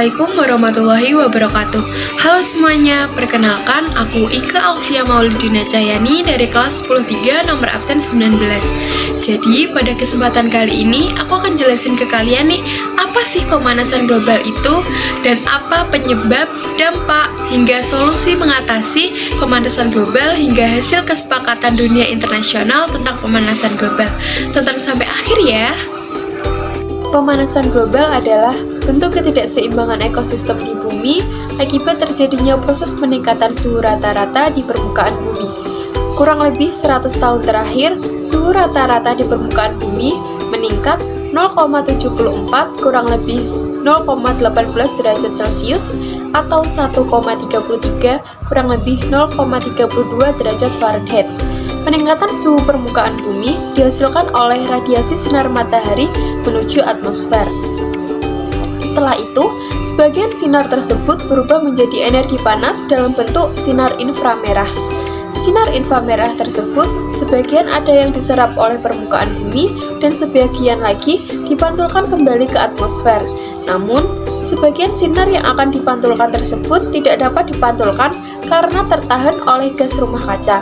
Assalamualaikum warahmatullahi wabarakatuh. Halo semuanya, perkenalkan aku Ika Alfia Maulidina Cahyani dari kelas 103 nomor absen 19. Jadi pada kesempatan kali ini aku akan jelasin ke kalian nih, apa sih pemanasan global itu dan apa penyebab, dampak, hingga solusi mengatasi pemanasan global hingga hasil kesepakatan dunia internasional tentang pemanasan global. Tonton sampai akhir ya. Pemanasan global adalah bentuk ketidakseimbangan ekosistem di bumi akibat terjadinya proses peningkatan suhu rata-rata di permukaan bumi. Kurang lebih 100 tahun terakhir, suhu rata-rata di permukaan bumi meningkat 0,74 kurang lebih 0,18 derajat Celcius atau 1,33 kurang lebih 0,32 derajat Fahrenheit. Peningkatan suhu permukaan bumi dihasilkan oleh radiasi sinar matahari menuju atmosfer. Setelah itu, sebagian sinar tersebut berubah menjadi energi panas dalam bentuk sinar inframerah. Sinar inframerah tersebut sebagian ada yang diserap oleh permukaan bumi dan sebagian lagi dipantulkan kembali ke atmosfer. Namun, sebagian sinar yang akan dipantulkan tersebut tidak dapat dipantulkan karena tertahan oleh gas rumah kaca.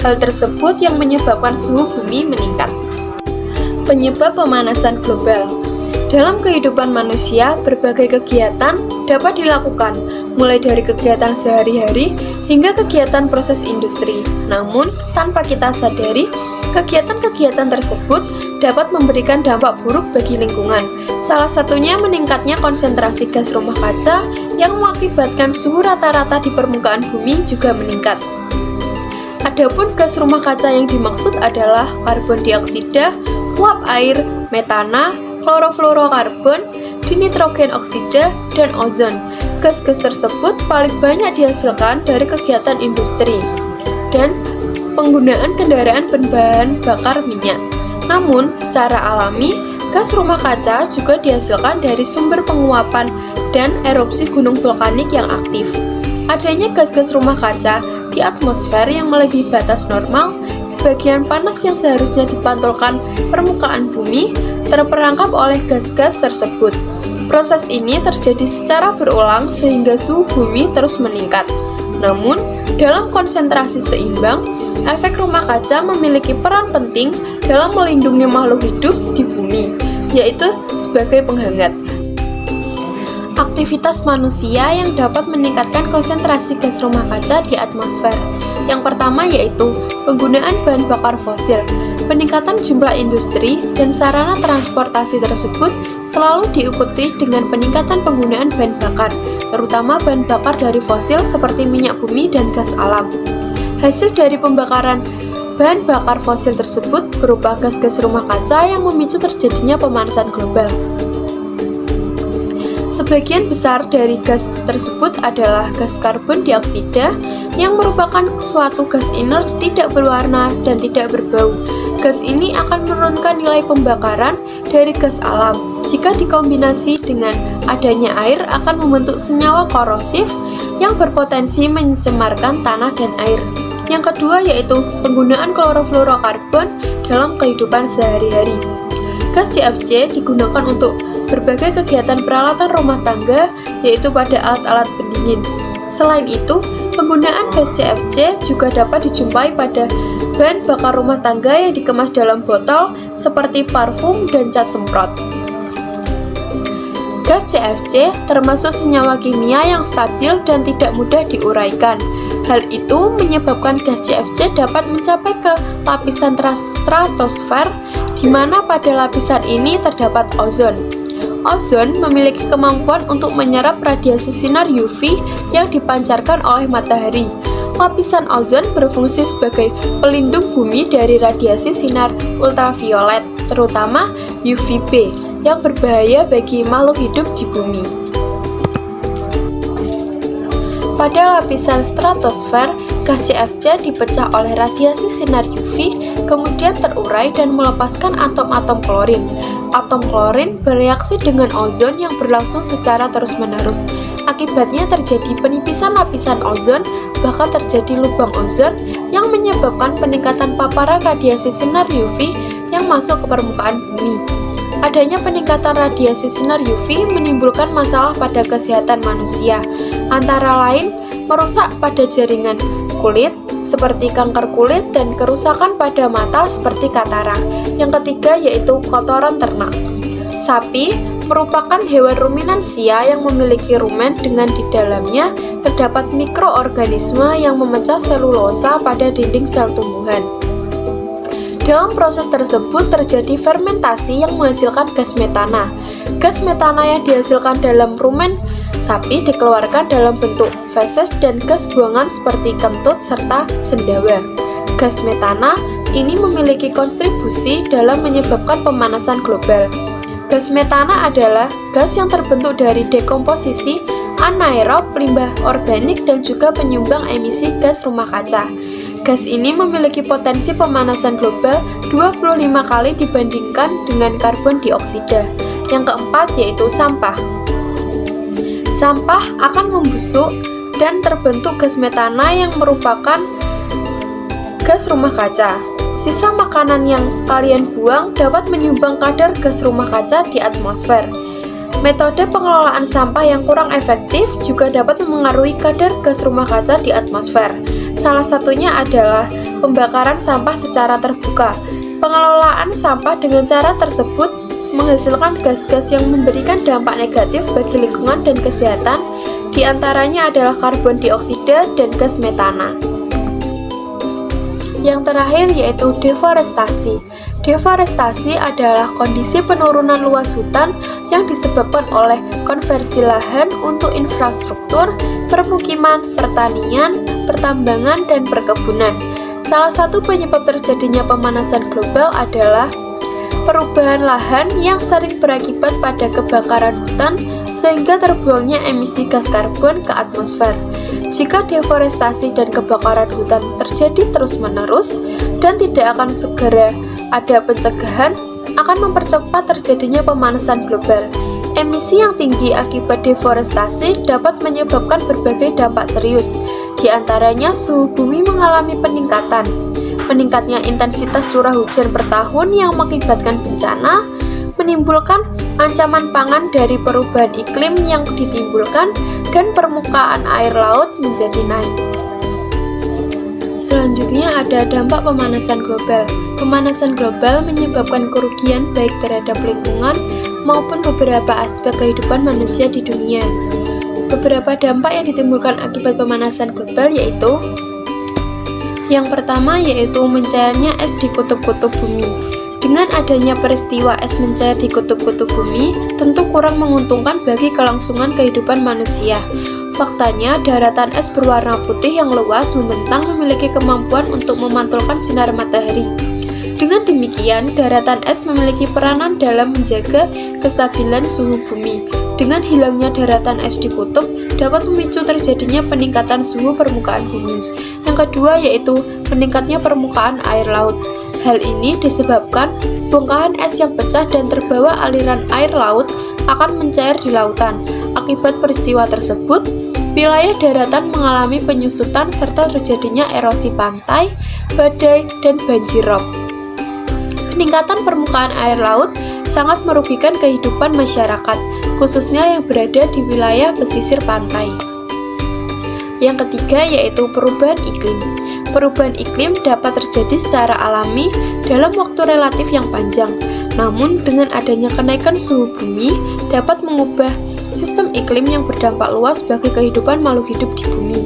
Hal tersebut yang menyebabkan suhu bumi meningkat. Penyebab pemanasan global. Dalam kehidupan manusia, berbagai kegiatan dapat dilakukan, mulai dari kegiatan sehari-hari hingga kegiatan proses industri. Namun, tanpa kita sadari, kegiatan-kegiatan tersebut dapat memberikan dampak buruk bagi lingkungan. Salah satunya meningkatnya konsentrasi gas rumah kaca yang mengakibatkan suhu rata-rata di permukaan bumi juga meningkat. Adapun gas rumah kaca yang dimaksud adalah karbon dioksida, uap air, metana, klorofluorokarbon, dinitrogen oksida, dan ozon. Gas-gas tersebut paling banyak dihasilkan dari kegiatan industri dan penggunaan kendaraan berbahan bakar minyak. Namun, secara alami, gas rumah kaca juga dihasilkan dari sumber penguapan dan erupsi gunung vulkanik yang aktif. Adanya gas-gas rumah kaca di atmosfer yang melebihi batas normal, sebagian panas yang seharusnya dipantulkan permukaan bumi terperangkap oleh gas-gas tersebut. Proses ini terjadi secara berulang sehingga suhu bumi terus meningkat. Namun, dalam konsentrasi seimbang, efek rumah kaca memiliki peran penting dalam melindungi makhluk hidup di bumi, yaitu sebagai penghangat. Aktivitas manusia yang dapat meningkatkan konsentrasi gas rumah kaca di atmosfer. Yang pertama yaitu penggunaan bahan bakar fosil. Peningkatan jumlah industri dan sarana transportasi tersebut selalu diikuti dengan peningkatan penggunaan bahan bakar, terutama bahan bakar dari fosil seperti minyak bumi dan gas alam. Hasil dari pembakaran bahan bakar fosil tersebut berupa gas-gas rumah kaca yang memicu terjadinya pemanasan global. Sebagian besar dari gas tersebut adalah gas karbon dioksida yang merupakan suatu gas inert tidak berwarna dan tidak berbau. Gas ini akan menurunkan nilai pembakaran dari gas alam. Jika dikombinasi dengan adanya air akan membentuk senyawa korosif yang berpotensi mencemarkan tanah dan air. Yang kedua yaitu penggunaan klorofluorokarbon dalam kehidupan sehari-hari. Gas CFC digunakan untuk berbagai kegiatan peralatan rumah tangga, yaitu pada alat-alat pendingin. Selain itu, penggunaan gas CFC juga dapat dijumpai pada bahan bakar rumah tangga yang dikemas dalam botol seperti parfum dan cat semprot. Gas CFC termasuk senyawa kimia yang stabil dan tidak mudah diuraikan. Hal itu menyebabkan gas CFC dapat mencapai ke lapisan stratosfer, di mana pada lapisan ini terdapat ozon. Ozon memiliki kemampuan untuk menyerap radiasi sinar UV yang dipancarkan oleh matahari. Lapisan ozon berfungsi sebagai pelindung bumi dari radiasi sinar ultraviolet, terutama UVB, yang berbahaya bagi makhluk hidup di bumi. Pada lapisan stratosfer, gas CFC dipecah oleh radiasi sinar UV, kemudian terurai dan melepaskan atom-atom klorin. Atom klorin bereaksi dengan ozon yang berlangsung secara terus-menerus. Akibatnya terjadi penipisan lapisan ozon, bahkan terjadi lubang ozon yang menyebabkan peningkatan paparan radiasi sinar UV yang masuk ke permukaan bumi. Adanya peningkatan radiasi sinar UV menimbulkan masalah pada kesehatan manusia, antara lain merusak pada jaringan kulit seperti kanker kulit dan kerusakan pada mata seperti katarak. Yang ketiga yaitu kotoran ternak. Sapi merupakan hewan ruminansia yang memiliki rumen dengan di dalamnya terdapat mikroorganisme yang memecah selulosa pada dinding sel tumbuhan. Dalam proses tersebut terjadi fermentasi yang menghasilkan gas metana. Gas metana yang dihasilkan dalam rumen sapi dikeluarkan dalam bentuk feses dan gas buangan seperti kentut serta sendawa. Gas metana ini memiliki kontribusi dalam menyebabkan pemanasan global. Gas metana adalah gas yang terbentuk dari dekomposisi anaerob limbah organik dan juga penyumbang emisi gas rumah kaca. Gas ini memiliki potensi pemanasan global 25 kali dibandingkan dengan karbon dioksida. Yang keempat yaitu sampah. Sampah akan membusuk dan terbentuk gas metana yang merupakan gas rumah kaca. Sisa makanan yang kalian buang dapat menyumbang kadar gas rumah kaca di atmosfer. Metode pengelolaan sampah yang kurang efektif juga dapat memengaruhi kadar gas rumah kaca di atmosfer. Salah satunya adalah pembakaran sampah secara terbuka. Pengelolaan sampah dengan cara tersebut menghasilkan gas-gas yang memberikan dampak negatif bagi lingkungan dan kesehatan, di antaranya adalah karbon dioksida dan gas metana. Yang terakhir yaitu deforestasi. Deforestasi adalah kondisi penurunan luas hutan yang disebabkan oleh konversi lahan untuk infrastruktur, permukiman, pertanian, pertambangan, dan perkebunan. Salah satu penyebab terjadinya pemanasan global adalah perubahan lahan yang sering berakibat pada kebakaran hutan sehingga terbuangnya emisi gas karbon ke atmosfer. Jika deforestasi dan kebakaran hutan terjadi terus-menerus dan tidak akan segera ada pencegahan, akan mempercepat terjadinya pemanasan global. Emisi yang tinggi akibat deforestasi dapat menyebabkan berbagai dampak serius, di antaranya suhu bumi mengalami peningkatan, meningkatnya intensitas curah hujan per tahun yang mengakibatkan bencana, menimbulkan ancaman pangan dari perubahan iklim yang ditimbulkan, dan permukaan air laut menjadi naik. Selanjutnya ada dampak pemanasan global. Pemanasan global menyebabkan kerugian baik terhadap lingkungan maupun beberapa aspek kehidupan manusia di dunia. Beberapa dampak yang ditimbulkan akibat pemanasan global yaitu: yang pertama yaitu mencairnya es di kutub-kutub bumi. Dengan adanya peristiwa es mencair di kutub-kutub bumi, tentu kurang menguntungkan bagi kelangsungan kehidupan manusia. Faktanya, daratan es berwarna putih yang luas membentang memiliki kemampuan untuk memantulkan sinar matahari. Dengan demikian, daratan es memiliki peranan dalam menjaga kestabilan suhu bumi. Dengan hilangnya daratan es di kutub, dapat memicu terjadinya peningkatan suhu permukaan bumi. Yang kedua yaitu meningkatnya permukaan air laut. Hal ini disebabkan bongkahan es yang pecah dan terbawa aliran air laut akan mencair di lautan. Akibat peristiwa tersebut, wilayah daratan mengalami penyusutan serta terjadinya erosi pantai, badai, dan banjir rob. Peningkatan permukaan air laut sangat merugikan kehidupan masyarakat, khususnya yang berada di wilayah pesisir pantai. Yang ketiga yaitu perubahan iklim. Perubahan iklim dapat terjadi secara alami dalam waktu relatif yang panjang. Namun, dengan adanya kenaikan suhu bumi dapat mengubah sistem iklim yang berdampak luas bagi kehidupan makhluk hidup di bumi.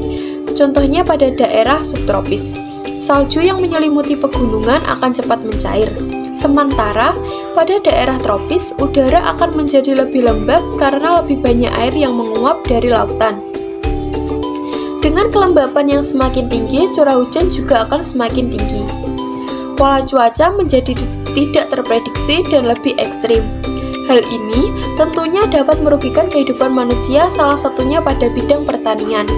Contohnya pada daerah subtropis. Salju yang menyelimuti pegunungan akan cepat mencair. Sementara, pada daerah tropis, udara akan menjadi lebih lembab karena lebih banyak air yang menguap dari lautan. Dengan kelembapan yang semakin tinggi, curah hujan juga akan semakin tinggi. Pola cuaca menjadi tidak terprediksi dan lebih ekstrim. Hal ini tentunya dapat merugikan kehidupan manusia, salah satunya pada bidang pertanian.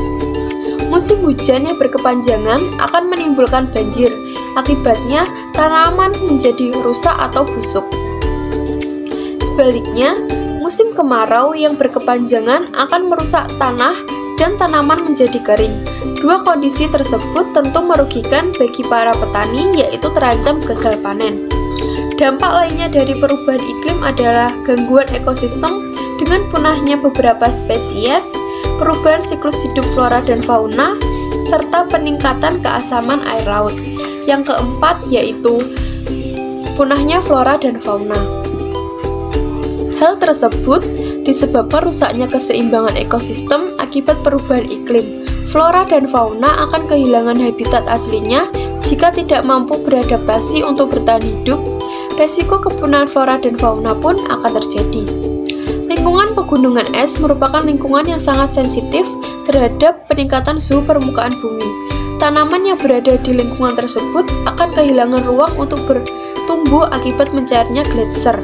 Musim hujan yang berkepanjangan akan menimbulkan banjir. Akibatnya, tanaman menjadi rusak atau busuk. Sebaliknya, musim kemarau yang berkepanjangan akan merusak tanah dan tanaman menjadi kering. Dua kondisi tersebut tentu merugikan bagi para petani, yaitu terancam gagal panen. Dampak lainnya dari perubahan iklim adalah gangguan ekosistem dengan punahnya beberapa spesies, perubahan siklus hidup flora dan fauna, serta peningkatan keasaman air laut. Yang keempat yaitu punahnya flora dan fauna. Hal tersebut disebabkan rusaknya keseimbangan ekosistem akibat perubahan iklim. Flora dan fauna akan kehilangan habitat aslinya jika tidak mampu beradaptasi untuk bertahan hidup. Resiko kepunahan flora dan fauna pun akan terjadi. Lingkungan pegunungan es merupakan lingkungan yang sangat sensitif terhadap peningkatan suhu permukaan bumi. Tanaman yang berada di lingkungan tersebut akan kehilangan ruang untuk bertumbuh akibat mencairnya gletser.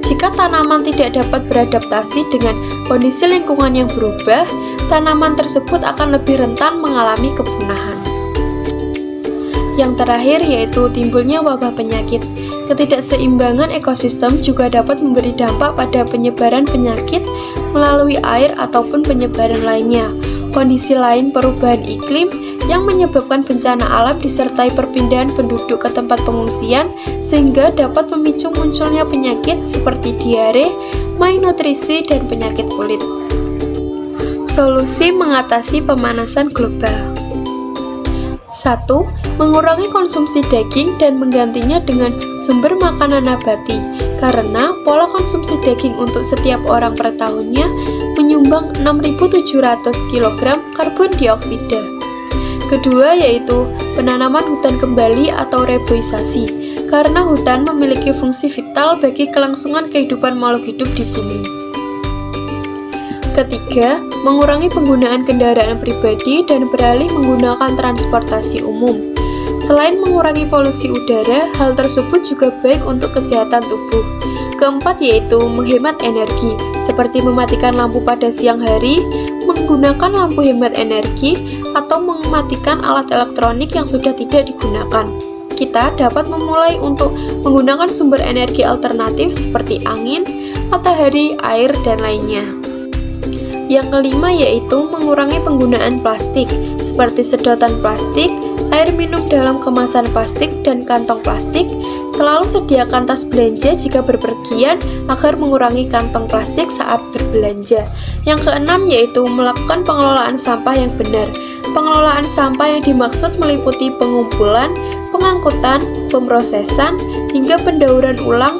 Jika tanaman tidak dapat beradaptasi dengan kondisi lingkungan yang berubah, tanaman tersebut akan lebih rentan mengalami kepunahan. Yang terakhir yaitu timbulnya wabah penyakit. Ketidakseimbangan ekosistem juga dapat memberi dampak pada penyebaran penyakit melalui air ataupun penyebaran lainnya. Kondisi lain perubahan iklim yang menyebabkan bencana alam disertai perpindahan penduduk ke tempat pengungsian sehingga dapat memicu munculnya penyakit seperti diare, malnutrisi, dan penyakit kulit. Solusi mengatasi pemanasan global. 1. Mengurangi konsumsi daging dan menggantinya dengan sumber makanan nabati, karena pola konsumsi daging untuk setiap orang per tahunnya menyumbang 6.700 kg karbon dioksida. Kedua yaitu penanaman hutan kembali atau reboisasi, karena hutan memiliki fungsi vital bagi kelangsungan kehidupan makhluk hidup di bumi. Ketiga, mengurangi penggunaan kendaraan pribadi dan beralih menggunakan transportasi umum. Selain mengurangi polusi udara, hal tersebut juga baik untuk kesehatan tubuh. Keempat yaitu menghemat energi, seperti mematikan lampu pada siang hari, menggunakan lampu hemat energi, atau mematikan alat elektronik yang sudah tidak digunakan. Kita dapat memulai untuk menggunakan sumber energi alternatif seperti angin, matahari, air, dan lainnya. Yang kelima yaitu mengurangi penggunaan plastik, seperti sedotan plastik, air minum dalam kemasan plastik, dan kantong plastik. Selalu sediakan tas belanja jika berpergian agar mengurangi kantong plastik saat berbelanja. Yang keenam yaitu melakukan pengelolaan sampah yang benar. Pengelolaan sampah yang dimaksud meliputi pengumpulan, pengangkutan, pemrosesan, hingga pendauran ulang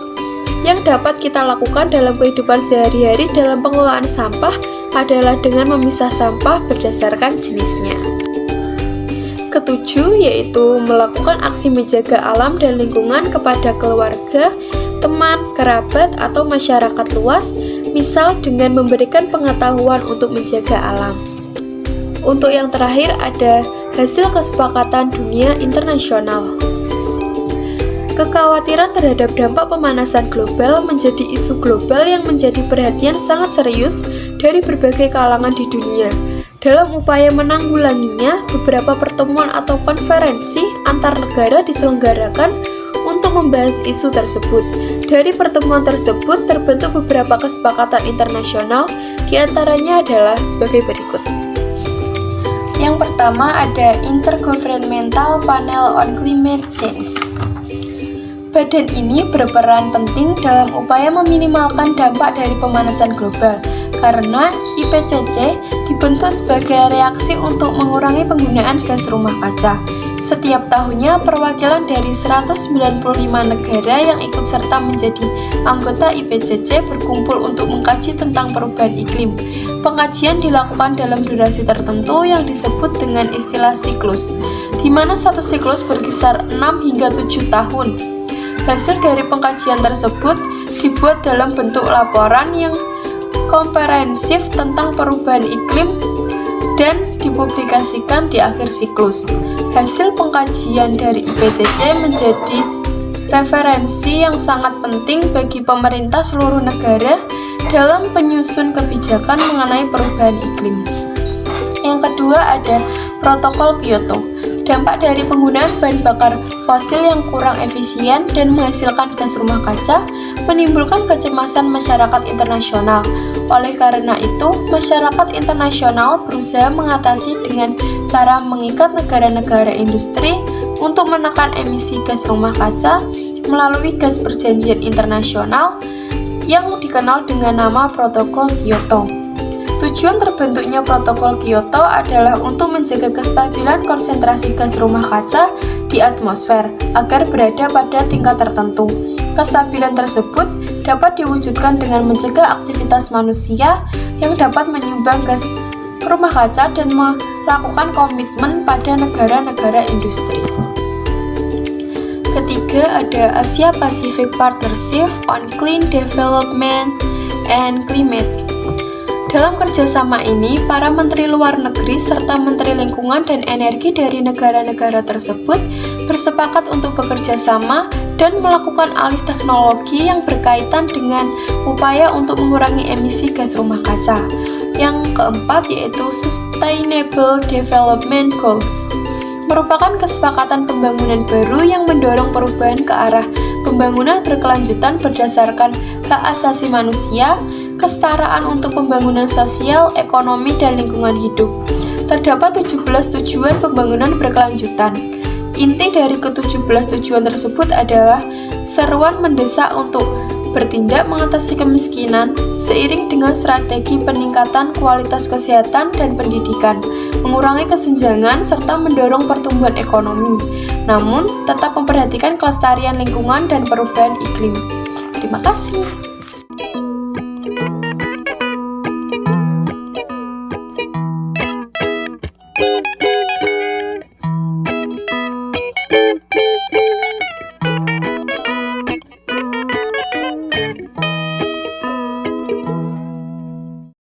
yang dapat kita lakukan dalam kehidupan sehari-hari. Dalam pengelolaan sampah adalah dengan memisah sampah berdasarkan jenisnya. Ketujuh yaitu melakukan aksi menjaga alam dan lingkungan kepada keluarga, teman, kerabat, atau masyarakat luas, misal dengan memberikan pengetahuan untuk menjaga alam. Untuk yang terakhir ada hasil kesepakatan dunia internasional. Kekhawatiran terhadap dampak pemanasan global menjadi isu global yang menjadi perhatian sangat serius dari berbagai kalangan di dunia. Dalam upaya menanggulanginya, beberapa pertemuan atau konferensi antar negara diselenggarakan untuk membahas isu tersebut. Dari pertemuan tersebut terbentuk beberapa kesepakatan internasional, diantaranya adalah sebagai berikut. Yang pertama ada Intergovernmental Panel on Climate Change. Badan ini berperan penting dalam upaya meminimalkan dampak dari pemanasan global, karena IPCC dibentuk sebagai reaksi untuk mengurangi penggunaan gas rumah kaca. Setiap tahunnya, perwakilan dari 195 negara yang ikut serta menjadi anggota IPCC berkumpul untuk mengkaji tentang perubahan iklim. Pengkajian dilakukan dalam durasi tertentu yang disebut dengan istilah siklus, di mana satu siklus berkisar 6 hingga 7 tahun. Hasil dari pengkajian tersebut dibuat dalam bentuk laporan yang komprehensif tentang perubahan iklim dan dipublikasikan di akhir siklus. Hasil pengkajian dari IPCC menjadi referensi yang sangat penting bagi pemerintah seluruh negara dalam penyusun kebijakan mengenai perubahan iklim. Yang kedua ada Protokol Kyoto. Dampak dari penggunaan bahan bakar fosil yang kurang efisien dan menghasilkan gas rumah kaca menimbulkan kecemasan masyarakat internasional. Oleh karena itu, masyarakat internasional berusaha mengatasi dengan cara mengikat negara-negara industri untuk menekan emisi gas rumah kaca melalui gas perjanjian internasional yang dikenal dengan nama Protokol Kyoto. Tujuan terbentuknya Protokol Kyoto adalah untuk menjaga kestabilan konsentrasi gas rumah kaca di atmosfer agar berada pada tingkat tertentu. Kestabilan tersebut dapat diwujudkan dengan mencegah aktivitas manusia yang dapat menyumbang gas rumah kaca dan melakukan komitmen pada negara-negara industri. Ketiga, ada Asia Pacific Partnership on Clean Development and Climate. Dalam kerjasama ini, para menteri luar negeri serta menteri lingkungan dan energi dari negara-negara tersebut bersepakat untuk bekerja sama dan melakukan alih teknologi yang berkaitan dengan upaya untuk mengurangi emisi gas rumah kaca. Yang keempat yaitu Sustainable Development Goals, merupakan kesepakatan pembangunan baru yang mendorong perubahan ke arah pembangunan berkelanjutan berdasarkan hak asasi manusia, kesetaraan untuk pembangunan sosial, ekonomi, dan lingkungan hidup. Terdapat 17 tujuan pembangunan berkelanjutan. Inti dari ke-17 tujuan tersebut adalah seruan mendesak untuk bertindak mengatasi kemiskinan seiring dengan strategi peningkatan kualitas kesehatan dan pendidikan, mengurangi kesenjangan, serta mendorong pertumbuhan ekonomi, namun tetap memperhatikan kelestarian lingkungan dan perubahan iklim. Terima kasih.